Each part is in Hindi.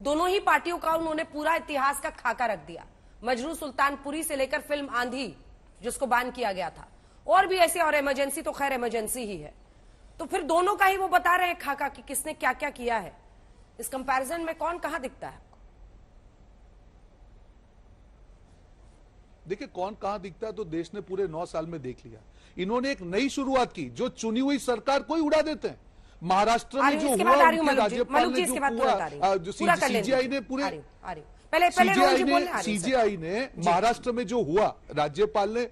दोनों ही पार्टियों का उन्होंने पूरा इतिहास का खाका रख दिया। मजरू सुल्तानपुरी से लेकर फिल्म आंधी जिसको बैन किया गया था, और भी ऐसे, और इमरजेंसी तो खैर इमरजेंसी ही है। तो फिर दोनों का ही वो बता रहे हैं खाका कि किसने क्या क्या किया है। इस कंपैरिजन में कौन कहां दिखता है? देखिए कौन कहां दिखता है तो देश ने पूरे 9 साल में देख लिया। इन्होंने एक नई शुरुआत की, जो चुनी हुई सरकार को ही उड़ा देते हैं। महाराष्ट्र में जो हुआ, राज्यपाल ने जो सीजीआई ने पूरे सीजीआई ने महाराष्ट्र में जो हुआ, राज्यपाल ने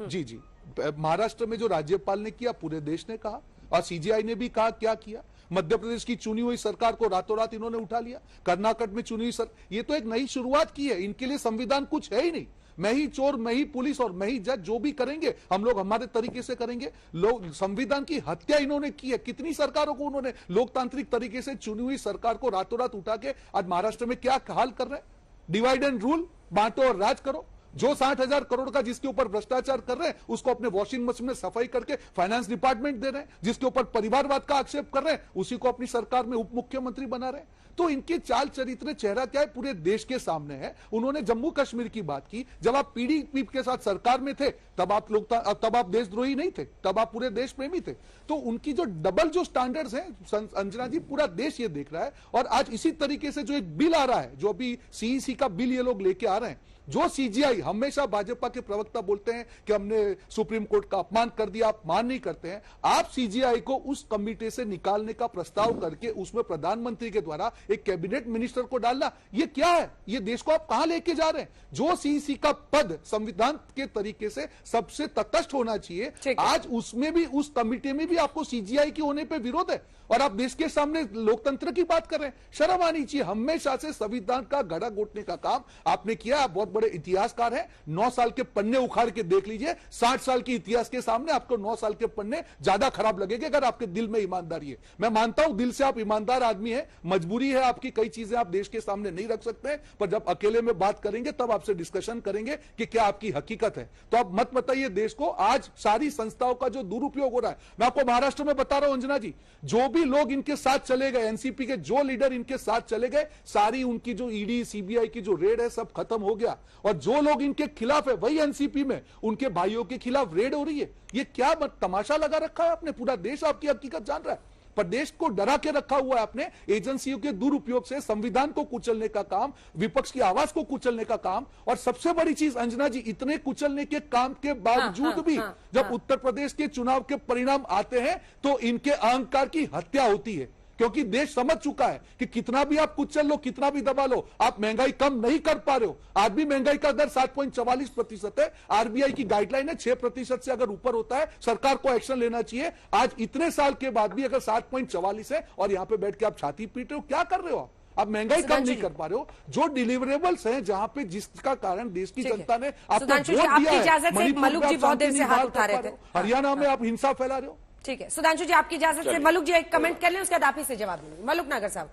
जी महाराष्ट्र में जो राज्यपाल ने किया, पूरे देश ने कहा, और सीजीआई ने भी कहा क्या किया। मध्य प्रदेश की चुनी हुई सरकार को रातों रात इन्होंने उठा लिया। कर्नाटक में चुनी हुई ये तो एक नई शुरुआत की है। इनके लिए संविधान कुछ है ही नहीं। मैं ही चोर, मैं ही पुलिस और मैं ही जज, जो भी करेंगे हम लोग हमारे तरीके से करेंगे। लोग संविधान की हत्या इन्होंने की है। कितनी सरकारों को उन्होंने लोकतांत्रिक तरीके से चुनी हुई सरकार को रातों रात उठा के आज महाराष्ट्र में क्या हाल कर रहे हैं। डिवाइड एंड रूल, बांटो और राज करो। जो 60,000 करोड़ का जिसके ऊपर भ्रष्टाचार कर रहे हैं उसको अपने वॉशिंग मशीन में सफाई करके फाइनेंस डिपार्टमेंट दे रहे हैं। जिसके ऊपर परिवारवाद का आक्षेप कर रहे हैं उसी को अपनी सरकार में उप मुख्यमंत्री बना रहे हैं। तो इनके चाल चरित्र, चेहरा क्या है, पूरे देश के सामने है। उन्होंने जम्मू कश्मीर की बात की। जब आप पीडीपी के साथ सरकार में थे तब आप देशद्रोही नहीं थे, तब आप पूरे देश प्रेमी थे। तो उनकी जो डबल जो स्टैंडर्ड्स हैं अंजना जी, पूरा देश ये देख रहा है। और आज इसी तरीके से जो एक बिल आ रहा है, जो अभी सीईसी का बिल ये लोग लेके आ रहे हैं, जो सीजीआई, हमेशा भाजपा के प्रवक्ता बोलते हैं कि हमने सुप्रीम कोर्ट का अपमान कर दिया, आप मान नहीं करते हैं। आप सीजीआई को उस कमिटी से निकालने का प्रस्ताव करके उसमें प्रधानमंत्री के द्वारा एक कैबिनेट मिनिस्टर को डालना, ये क्या है? ये देश को आप कहां लेके जा रहे हैं? जो सीईसी का पद संविधान के तरीके से सबसे तटस्थ होना चाहिए, आज उसमें भी, उस कमिटी में भी आपको सीजीआई के होने पर विरोध है। और आप देश के सामने लोकतंत्र की बात कर रहे हैं। शर्म आनी चाहिए। हमेशा से संविधान का गड़ा घोटने का काम आपने किया। आप बहुत बड़े इतिहासकार हैं। 9 साल के पन्ने उखाड़ के देख लीजिए। 60 साल के इतिहास के सामने आपको 9 साल के पन्ने ज्यादा खराब लगेंगे अगर आपके दिल में ईमानदारी है। मैं मानता हूं दिल से आप ईमानदार आदमी है, मजबूरी है आपकी, कई चीजें आप देश के सामने नहीं रख सकते, पर जब अकेले में बात करेंगे तब आपसे डिस्कशन करेंगे कि क्या आपकी हकीकत है। तो आप मत बताइए देश को। आज सारी संस्थाओं का जो दुरुपयोग हो रहा है, मैं आपको महाराष्ट्र में बता रहा हूं अंजना जी, जो भी लोग इनके साथ चले गए, एनसीपी के जो लीडर इनके साथ चले गए, सारी उनकी जो ईडी सीबीआई की जो रेड है सब खत्म हो गया। और जो लोग इनके खिलाफ है, वही एनसीपी में उनके भाइयों के खिलाफ रेड हो रही है। ये क्या तमाशा लगा रखा है आपने? पूरा देश आपकी हकीकत जान रहा है। प्रदेश को डरा के रखा हुआ है आपने। एजेंसियों के दुरुपयोग से संविधान को कुचलने का काम, विपक्ष की आवाज को कुचलने का काम। और सबसे बड़ी चीज अंजना जी, इतने कुचलने के काम के बावजूद भी जब उत्तर प्रदेश के चुनाव के परिणाम आते हैं तो इनके अहंकार की हत्या होती है। क्योंकि देश समझ चुका है कि कितना भी आप कुचल लो, कितना भी दबा लो, आप महंगाई कम नहीं कर पा रहे हो। आज भी महंगाई का दर 7.44% है। आरबीआई की गाइडलाइन है 6% से अगर ऊपर होता है सरकार को एक्शन लेना चाहिए। आज इतने साल के बाद भी अगर 7.44 है और यहां पे बैठ के आप छाती पीट रहे हो, क्या कर रहे हो आप महंगाई कम नहीं कर पा रहे हो। जो डिलीवरेबल्स हैं, जहां पे जिसका कारण देश की जनता ने आपको वोट दिया है, मलुक जी बहुत देर से हाथ उठा रहे थे, हरियाणा में आप हिंसा फैला रहे हो। ठीक है सुधांशु जी, आपकी इजाजत से मलुक जी एक कमेंट कर लें, उसके बाद आप ही से जवाब देंगे। मलुक नागर साहब,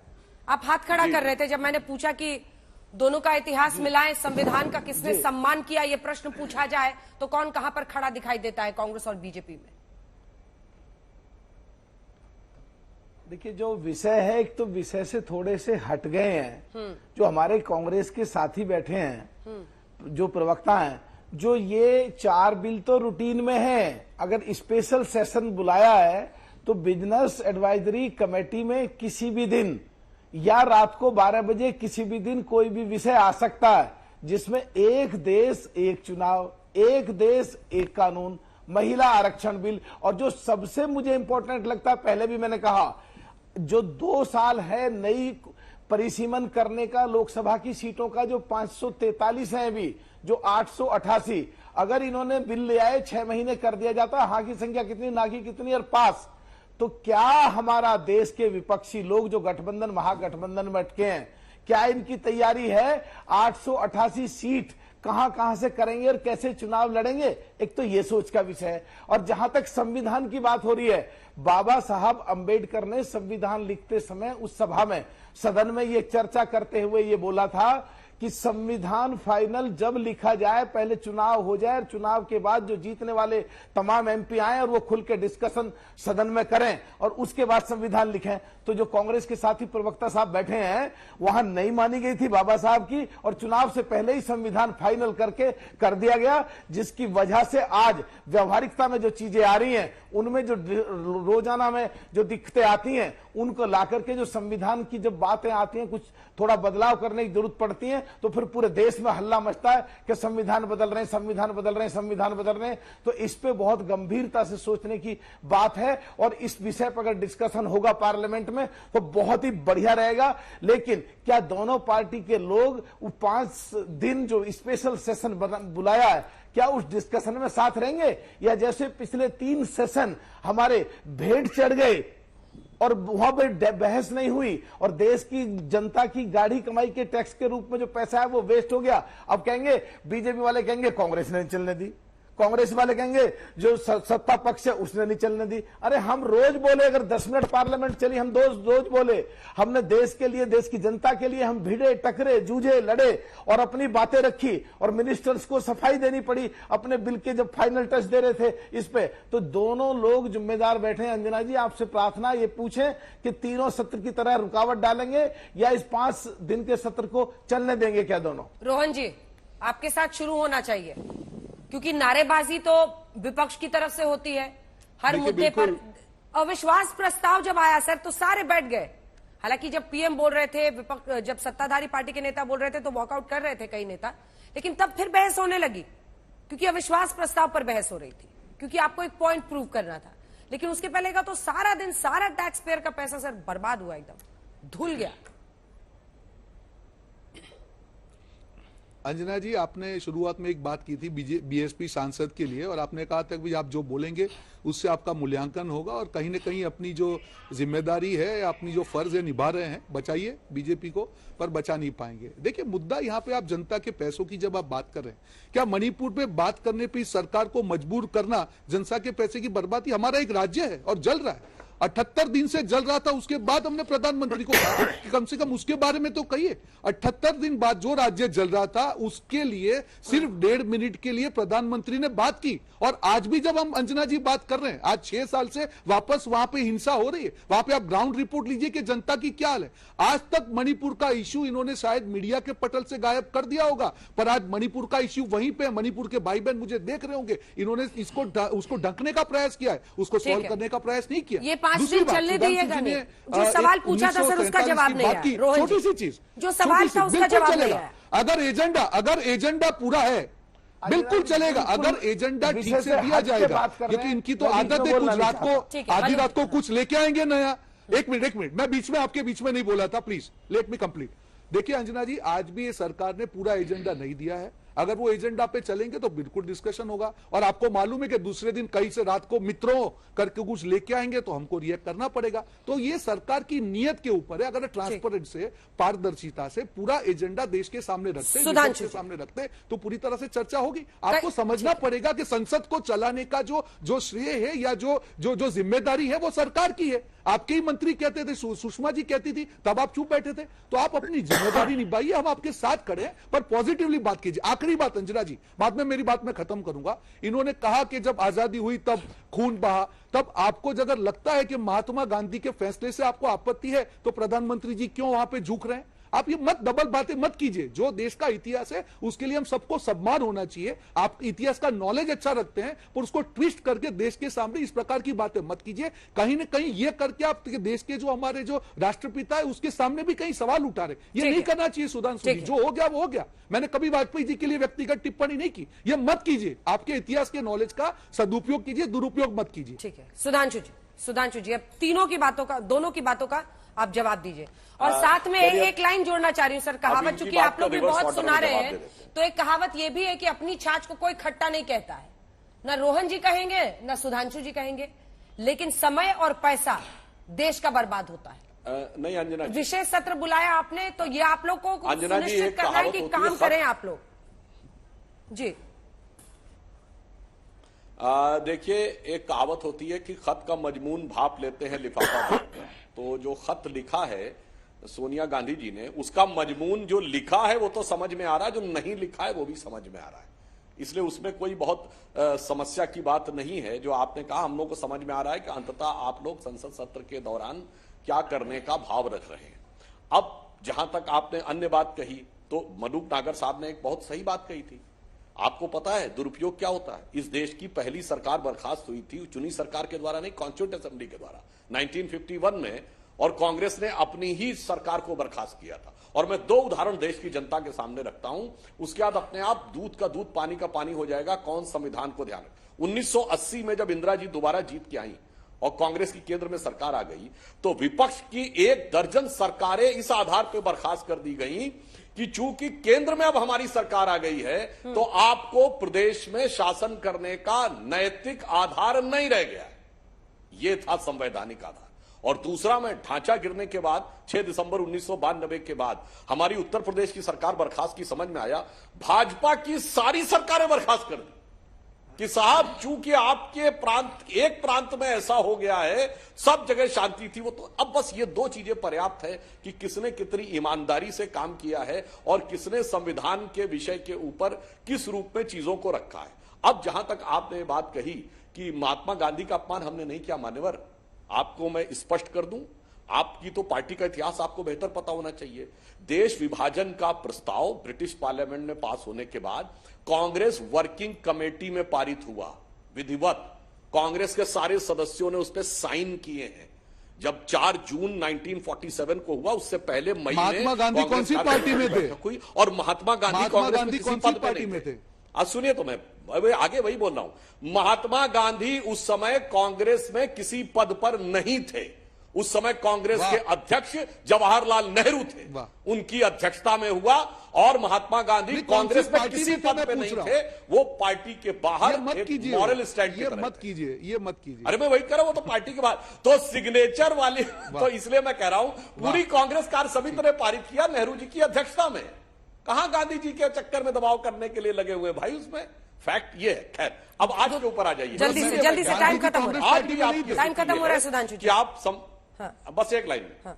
आप हाथ खड़ा कर रहे थे जब मैंने पूछा कि दोनों का इतिहास मिलाएं, संविधान का किसने सम्मान किया, ये प्रश्न पूछा जाए तो कौन कहां पर खड़ा दिखाई देता है कांग्रेस और बीजेपी में? देखिए, जो विषय है, एक तो विषय से थोड़े से हट गए हैं। जो हमारे कांग्रेस के साथी बैठे हैं, जो प्रवक्ता हैं, जो ये 4 बिल तो रूटीन में है। अगर स्पेशल सेशन बुलाया है तो बिजनेस एडवाइजरी कमेटी में किसी भी दिन या रात को 12 बजे किसी भी दिन कोई भी विषय आ सकता है, जिसमें एक देश एक चुनाव, एक देश एक कानून, महिला आरक्षण बिल, और जो सबसे मुझे इंपॉर्टेंट लगता है, पहले भी मैंने कहा, जो 2 साल है नई परिसीमन करने का लोकसभा की सीटों का, जो 543 है अभी, जो 888, अगर इन्होंने बिल ले आए 6 महीने कर दिया जाता, हाँ की संख्या कितनी, ना की कितनी, और पास, तो क्या हमारा देश के विपक्षी लोग जो गठबंधन महागठबंधन में अटके हैं, क्या इनकी तैयारी है 888 सीट कहां से करेंगे और कैसे चुनाव लड़ेंगे? एक तो ये सोच का विषय है। और जहां तक संविधान की बात हो रही है, बाबा साहब अंबेडकर ने संविधान लिखते समय उस सभा में, सदन में ये चर्चा करते हुए ये बोला था कि संविधान फाइनल जब लिखा जाए, पहले चुनाव हो जाए और चुनाव के बाद जो जीतने वाले तमाम एमपी आए और वो खुल के डिस्कशन सदन में करें और उसके बाद संविधान लिखें। तो जो कांग्रेस के साथी प्रवक्ता साहब बैठे हैं, वहां नहीं मानी गई थी बाबा साहब की और चुनाव से पहले ही संविधान फाइनल करके कर दिया गया, जिसकी वजह से आज व्यवहारिकता में जो चीजें आ रही हैं, उनमें जो रोजाना में जो दिक्कतें आती हैं, उनको लाकर के जो संविधान की जब बातें आती हैं, कुछ थोड़ा बदलाव करने की जरूरत पड़ती है, तो फिर पूरे देश में हल्ला मचता है कि संविधान बदल रहे हैं, संविधान बदल रहे हैं, संविधान बदल रहे हैं। तो इस पे बहुत गंभीरता से सोचने की बात है और इस विषय पर अगर डिस्कशन होगा पार्लियामेंट में तो बहुत ही बढ़िया रहेगा। लेकिन क्या दोनों पार्टी के लोग 5 दिन जो स्पेशल सेशन बुलाया है, क्या उस डिस्कशन में साथ रहेंगे, या जैसे पिछले 3 सेशन हमारे भेंट चढ़ गए और वहां पे बहस नहीं हुई और देश की जनता की गाढ़ी कमाई के टैक्स के रूप में जो पैसा है वो वेस्ट हो गया। अब कहेंगे बीजेपी वाले कहेंगे कांग्रेस ने चलने दी, कांग्रेस वाले कहेंगे जो सत्ता पक्ष है उसने नहीं चलने दी। अरे हम रोज बोले, अगर 10 मिनट पार्लियामेंट चली, हम रोज बोले, हमने देश के लिए, देश की जनता के लिए हम भिड़े, टकरे, जूझे, लड़े और अपनी बातें रखी और मिनिस्टर्स को सफाई देनी पड़ी अपने बिल के जब फाइनल टच दे रहे थे इस पे। तो दोनों लोग जिम्मेदार बैठे हैं। अंजना जी, आपसे प्रार्थना ये पूछें कि तीनों सत्र की तरह रुकावट डालेंगे या इस 5 दिन के सत्र को चलने देंगे क्या दोनों? रोहन जी, आपके साथ शुरू होना चाहिए, क्योंकि नारेबाजी तो विपक्ष की तरफ से होती है हर मुद्दे पर। अविश्वास प्रस्ताव जब आया सर तो सारे बैठ गए। हालांकि जब पीएम बोल रहे थे, विपक्ष जब सत्ताधारी पार्टी के नेता बोल रहे थे तो वॉकआउट कर रहे थे कई नेता, लेकिन तब फिर बहस होने लगी, क्योंकि अविश्वास प्रस्ताव पर बहस हो रही थी, क्योंकि आपको एक पॉइंट प्रूव करना था। लेकिन उसके पहले का तो सारा दिन सारा टैक्स पेयर का पैसा सर बर्बाद हुआ, एकदम धुल गया। अंजना जी, आपने शुरुआत में एक बात की थी बीएसपी सांसद के लिए और आपने कहा था कि आप जो बोलेंगे उससे आपका मूल्यांकन होगा और कहीं न कहीं अपनी जो जिम्मेदारी है, अपनी जो फर्ज है निभा रहे हैं, बचाइए बीजेपी को, पर बचा नहीं पाएंगे। देखिए, मुद्दा यहाँ पे आप जनता के पैसों की जब आप बात कर रहे हैं, क्या मणिपुर पे बात करने पे सरकार को मजबूर करना जनता के पैसे की बर्बादी? हमारा एक राज्य है और जल रहा है, 78 दिन से जल रहा था। उसके बाद हमने प्रधानमंत्री को कहा कि कम से कम उसके बारे में तो कहिए। 78 दिन बाद जो राज्य जल रहा था उसके लिए सिर्फ 1.5 मिनट के लिए प्रधानमंत्री ने बात की। और आज भी जब हम अंजना जी बात कर रहे हैं, आज 6 साल से वापस वहां पे हिंसा हो रही है, वहां पे आप ग्राउंड रिपोर्ट लीजिए कि जनता की क्या हाल है। आज तक मणिपुर का इश्यू इन्होंने शायद मीडिया के पटल से गायब कर दिया होगा, पर आज मणिपुर का इश्यू वहीं पे, मणिपुर के भाई बहन मुझे देख रहे होंगे, इन्होंने उसको ढकने का प्रयास किया है, उसको सॉल्व करने का प्रयास नहीं किया। ये 5 दिन चलने दिएगा नहीं। जो सवाल पूछा था सर उसका जवाब नहीं आया। छोटी सी चीज, जो सवाल था उसका जवाब नहीं आया। अगर एजेंडा पूरा है बिल्कुल चलेगा, अगर एजेंडा ठीक से दिया जाएगा, क्योंकि इनकी तो आदत है कुछ रात को, आधी रात को कुछ लेके आएंगे नया। एक मिनट, मैं बीच में आपके बीच में नहीं बोला था, प्लीज लेट मी कंप्लीट। देखिए अंजना जी, आज भी ये सरकार ने पूरा एजेंडा नहीं दिया है। अगर वो एजेंडा पे चलेंगे तो बिल्कुल डिस्कशन होगा। और आपको मालूम है कि दूसरे दिन कहीं से रात को मित्रों करके कुछ लेके आएंगे तो हमको रिएक्ट करना पड़ेगा। तो ये सरकार की नीयत के ऊपर है। अगर ट्रांसपेरेंट से, पारदर्शिता से पूरा एजेंडा देश के सामने रखते तो पूरी तरह से चर्चा होगी। आपको समझना पड़ेगा कि संसद को चलाने का जो श्रेय है या जो जिम्मेदारी है वो सरकार की है। आपके ही मंत्री कहते थे, सुषमा जी कहती थी, तब आप चुप बैठे थे। तो आप अपनी जिम्मेदारी निभाइए, हम आपके साथ खड़े हैं, पर पॉजिटिवली बात कीजिए। आखिरी बात अंजना जी, बाद में मेरी बात में खत्म करूंगा। इन्होंने कहा कि जब आजादी हुई तब खून बहा, तब आपको अगर लगता है कि महात्मा गांधी के फैसले से आपको आपत्ति है तो प्रधानमंत्री जी क्यों वहां पे झुक रहे हैं? आप ये डबल बातें मत कीजिए। जो देश का इतिहास है उसके लिए हम सबको सम्मान होना चाहिए। आप इतिहास का नॉलेज अच्छा रखते हैं, पर उसको ट्विस्ट करके देश के सामने इस प्रकार की बातें मत कीजिए। कहीं ना कहीं ये करके आप देश के जो हमारे जो राष्ट्रपिता है उसके सामने भी कहीं सवाल उठा रहे। ये नहीं करना चाहिए सुधांशु जी। जो हो गया वो हो गया। मैंने कभी वाजपेयी जी के लिए व्यक्तिगत टिप्पणी नहीं की। ये मत कीजिए। आपके इतिहास के नॉलेज का सदुपयोग कीजिए, दुरुपयोग मत कीजिए। ठीक है सुधांशु जी, अब तीनों की बातों का, दोनों की बातों का आप जवाब दीजिए। और साथ में एक लाइन जोड़ना चाह रही हूं सर, कहावत चूंकि आप लोग भी बहुत सुना रहे हैं, तो एक कहावत ये भी है कि अपनी छाछ को कोई खट्टा नहीं कहता है। ना रोहन जी कहेंगे ना सुधांशु जी कहेंगे, लेकिन समय और पैसा देश का बर्बाद होता है। नहीं अंजना, विशेष सत्र बुलाया आपने तो ये आप लोग को सुनिश्चित करना है कि काम करें आप लोग जी। देखिए, एक कहावत होती है कि खत का मजमून भाप लेते हैं लिफाफा में। तो जो खत लिखा है सोनिया गांधी जी ने, उसका मजमून जो लिखा है वो तो समझ में आ रहा है, जो नहीं लिखा है वो भी समझ में आ रहा है। इसलिए उसमें कोई बहुत समस्या की बात नहीं है। जो आपने कहा, हम लोग को समझ में आ रहा है कि अंततः आप लोग संसद सत्र के दौरान क्या करने का भाव रख रहे हैं। अब जहां तक आपने अन्य बात कही, तो मलूक नागर साहब ने एक बहुत सही बात कही थी। आपको पता है दुरुपयोग क्या होता है? इस देश की पहली सरकार बर्खास्त हुई थी चुनी सरकार के द्वारा नहीं, कॉन्स्टिट्यूंट असेंबली के द्वारा 1951 में, और कांग्रेस ने अपनी ही सरकार को बर्खास्त किया था। और मैं दो उदाहरण देश की जनता के सामने रखता हूं, उसके बाद अपने आप दूध का दूध पानी का पानी हो जाएगा कौन संविधान को ध्यान रखे। 1980 में जब इंदिरा जी दोबारा जीत के आई और कांग्रेस की केंद्र में सरकार आ गई, तो विपक्ष की 1 दर्जन सरकारें इस आधार पर बर्खास्त कर दी गई कि चूंकि केंद्र में अब हमारी सरकार आ गई है, तो आपको प्रदेश में शासन करने का नैतिक आधार नहीं रह गया। यह था संवैधानिक आधार। और दूसरा, मैं ढांचा गिरने के बाद 6 दिसंबर 1992 के बाद हमारी उत्तर प्रदेश की सरकार बर्खास्त की, समझ में आया भाजपा की सारी सरकारें बर्खास्त कर दी कि साहब चूंकि आपके प्रांत, एक प्रांत में ऐसा हो गया है, सब जगह शांति थी वो, तो अब बस ये 2 चीजें पर्याप्त है कि किसने कितनी ईमानदारी से काम किया है और किसने संविधान के विषय के ऊपर किस रूप में चीजों को रखा है। अब जहां तक आपने बात कही कि महात्मा गांधी का अपमान हमने नहीं किया, मान्यवर, आपको मैं स्पष्ट कर दूं, आपकी तो पार्टी का इतिहास आपको बेहतर पता होना चाहिए। देश विभाजन का प्रस्ताव ब्रिटिश पार्लियामेंट में पास होने के बाद कांग्रेस वर्किंग कमेटी में पारित हुआ, विधिवत कांग्रेस के सारे सदस्यों ने उस पर साइन किए हैं। जब 4 जून 1947 को हुआ, उससे पहले मई में महात्मा गांधी कौन सी पार्टी में थे? और महात्मा गांधी कांग्रेस में किसी पद पार्टी में थे? आज सुनिए, तो मैं आगे वही बोल रहा हूं। महात्मा गांधी उस समय कांग्रेस में किसी पद पर नहीं थे। उस समय कांग्रेस के अध्यक्ष जवाहरलाल नेहरू थे, उनकी अध्यक्षता में हुआ, और महात्मा गांधी कांग्रेस में किसी पद पे नहीं थे, वो पार्टी के बाहर एक मॉरल स्टैंड की तरह। मत कीजिए। अरे मैं वही कर रहा हूं, तो पार्टी के बाहर तो सिग्नेचर वाली, तो इसलिए मैं कह रहा हूं पूरी कांग्रेस कार्य समिति ने पारित किया नेहरू जी की अध्यक्षता में। कहां गांधी जी के चक्कर में दबाव करने के लिए लगे हुए भाई, उसमें फैक्ट ये है। खैर, अब आज के ऊपर आ जाइए। जल्दी से टाइम खत्म हो रहा है, टाइम खत्म हो रहा है सुधांशु जी। बस एक लाइन में,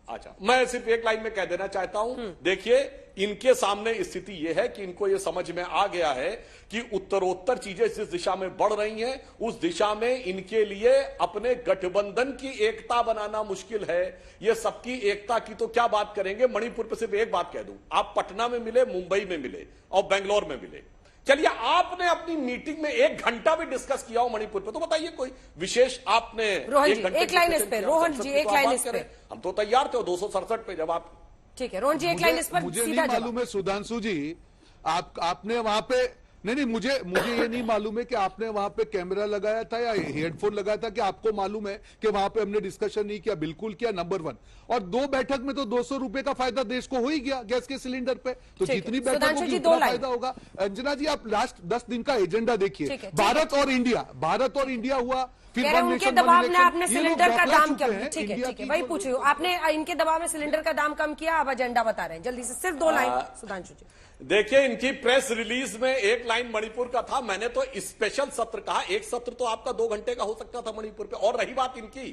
अच्छा, मैं सिर्फ एक लाइन में कह देना चाहता हूं। देखिए, इनके सामने स्थिति यह है कि इनको यह समझ में आ गया है कि उत्तरोत्तर चीजें जिस दिशा में बढ़ रही हैं, उस दिशा में इनके लिए अपने गठबंधन की एकता बनाना मुश्किल है। ये सबकी एकता की तो क्या बात करेंगे। मणिपुर पर सिर्फ एक बात कह दूं, आप पटना में मिले, मुंबई में मिले और बेंगलोर में मिले, चलिए आपने अपनी मीटिंग में 1 घंटा भी डिस्कस किया हो मणिपुर पे, तो बताइए कोई विशेष आपने रोहन जी एक लाइन इस पे, रोहन जी एक लाइन इस पे। हम तो तैयार थे 267 पे जब आप, ठीक है रोहन जी एक लाइन इस पर। मुझे नहीं मालूम है सुधांशु जी, आपने वहां पे नहीं, मुझे ये नहीं मालूम है कि आपने वहां पे कैमरा लगाया था या हेडफोन लगाया था, कि आपको मालूम है कि वहां पे हमने डिस्कशन नहीं किया। बिल्कुल किया, नंबर 1। और 2 बैठक में तो 200 रुपए का फायदा देश को हो ही गया गैस के सिलेंडर पे, तो जितनी बैठक होगी उतना फायदा होगा। अंजना जी, आप लास्ट 10 दिन का एजेंडा देखिए। भारत और इंडिया हुआ, फिर उनके दबाव ने आपने सिलेंडर का दाम कम, ठीक है वही पूछ रही हूँ, आपने इनके दबाव में सिलेंडर का दाम कम किया, अब एजेंडा बता रहे हैं। जल्दी से सिर्फ 2 लाइन सुधांशु जी। देखिए, इनकी प्रेस रिलीज में 1 लाइन मणिपुर का था। मैंने तो स्पेशल सत्र कहा, एक सत्र तो आपका 2 घंटे का हो सकता था मणिपुर पे। और रही बात इनकी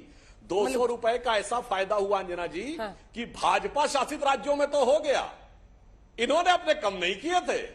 200 रुपए का ऐसा फायदा हुआ अंजना जी, कि भाजपा शासित राज्यों में तो हो गया, इन्होंने अपने कम नहीं किए थे।